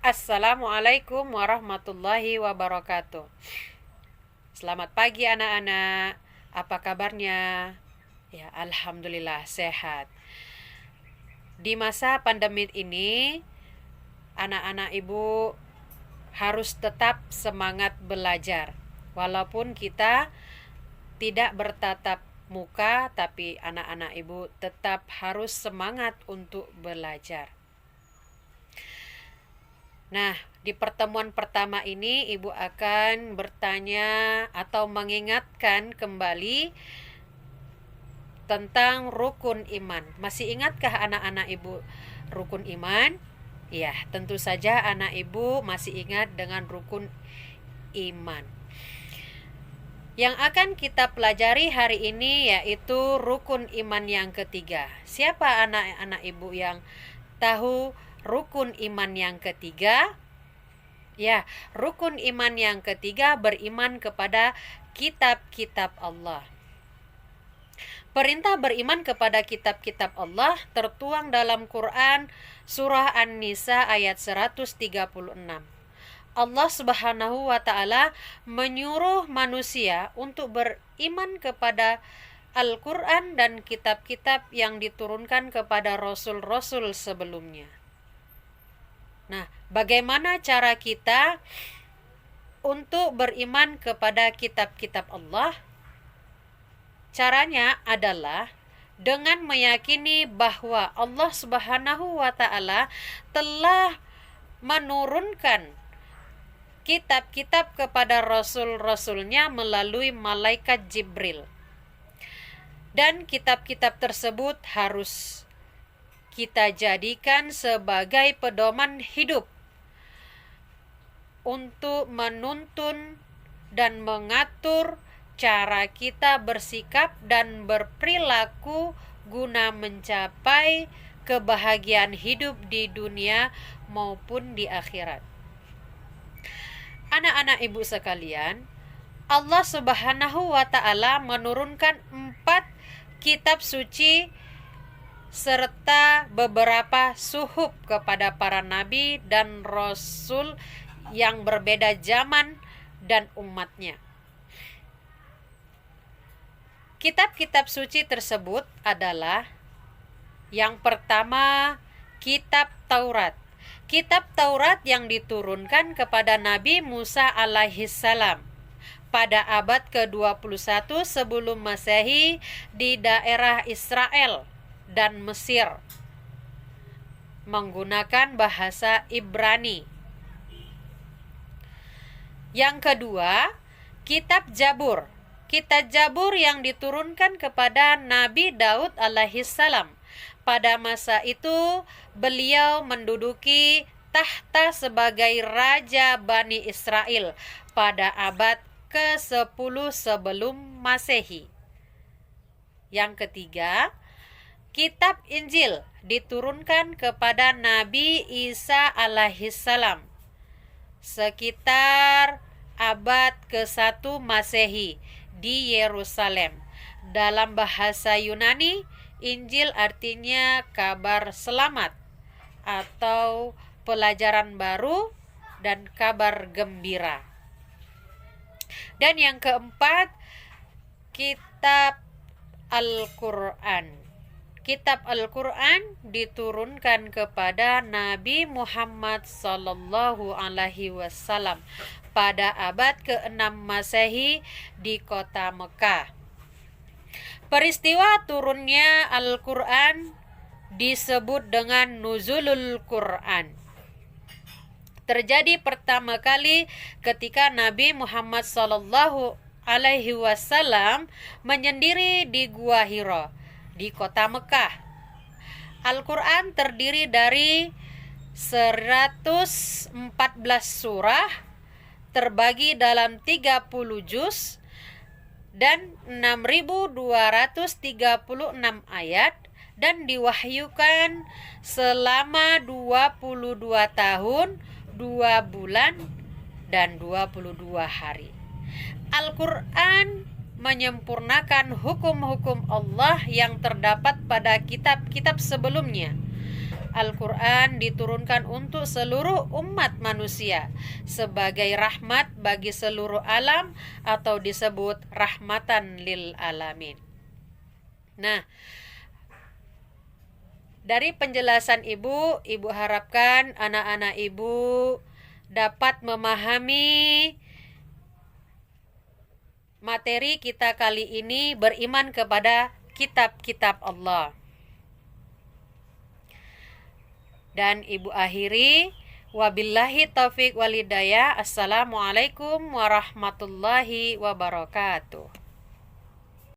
Assalamualaikum warahmatullahi wabarakatuh. Selamat pagi anak-anak. Apa kabarnya? Ya, alhamdulillah sehat. Di masa pandemi ini, anak-anak ibu harus tetap semangat belajar. Walaupun kita tidak bertatap muka, tapi anak-anak ibu tetap harus semangat untuk belajar. Nah, di pertemuan pertama ini Ibu akan bertanya atau mengingatkan kembali tentang rukun iman. Masih ingatkah anak-anak Ibu rukun iman? Ya, tentu saja anak Ibu masih ingat dengan rukun iman. Yang akan kita pelajari hari ini yaitu rukun iman yang ketiga. Siapa anak-anak Ibu yang tahu rukun iman yang ketiga? Ya, rukun iman yang ketiga beriman kepada kitab-kitab Allah. Perintah beriman kepada kitab-kitab Allah tertuang dalam Quran surah An-Nisa ayat 136. Allah Subhanahu wa taala menyuruh manusia untuk beriman kepada Al-Quran dan kitab-kitab yang diturunkan kepada rasul-rasul sebelumnya. Nah, bagaimana cara kita untuk beriman kepada kitab-kitab Allah? Caranya adalah dengan meyakini bahwa Allah Subhanahu wa taala telah menurunkan kitab-kitab kepada rasul-rasulnya melalui malaikat Jibril. Dan kitab-kitab tersebut harus kita jadikan sebagai pedoman hidup untuk menuntun dan mengatur cara kita bersikap dan berperilaku guna mencapai kebahagiaan hidup di dunia maupun di akhirat. Anak-anak ibu sekalian, Allah Subhanahu wa taala menurunkan 4 kitab suci serta beberapa suhuf kepada para nabi dan rasul yang berbeda zaman dan umatnya. Kitab-kitab suci tersebut adalah yang pertama, kitab Taurat. Kitab Taurat yang diturunkan kepada Nabi Musa alaihissalam pada abad ke-21 sebelum Masehi di daerah Israel dan Mesir menggunakan bahasa Ibrani. Yang kedua, kitab Zabur. Kitab Zabur yang diturunkan kepada Nabi Daud alaihissalam. Pada masa itu beliau menduduki tahta sebagai raja Bani Israel pada abad ke-10 sebelum Masehi. Yang ketiga, kitab Injil diturunkan kepada Nabi Isa alaihissalam sekitar abad ke-1 Masehi di Yerusalem. Dalam bahasa Yunani, Injil artinya kabar selamat atau pelajaran baru dan kabar gembira. Dan yang keempat, kitab Al-Quran. Kitab Al-Quran diturunkan kepada Nabi Muhammad sallallahu alaihi wasallam pada abad ke-6 Masehi di kota Mekah. Peristiwa turunnya Al-Quran disebut dengan Nuzulul Quran. Terjadi pertama kali ketika Nabi Muhammad sallallahu alaihi wasallam menyendiri di Gua Hira di kota Mekah. Al-Quran terdiri dari 114 surah terbagi dalam 30 juz dan 6.236 ayat dan diwahyukan selama 22 tahun, 2 bulan dan 22 hari. Al-Quran menyempurnakan hukum-hukum Allah yang terdapat pada kitab-kitab sebelumnya. Al-Quran diturunkan untuk seluruh umat manusia sebagai rahmat bagi seluruh alam atau disebut rahmatan lil alamin. Nah, dari penjelasan Ibu harapkan anak-anak Ibu dapat memahami materi kita kali ini, beriman kepada kitab-kitab Allah. Dan Ibu akhiri, wabillahi taufik walhidayah. Assalamualaikum warahmatullahi wabarakatuh.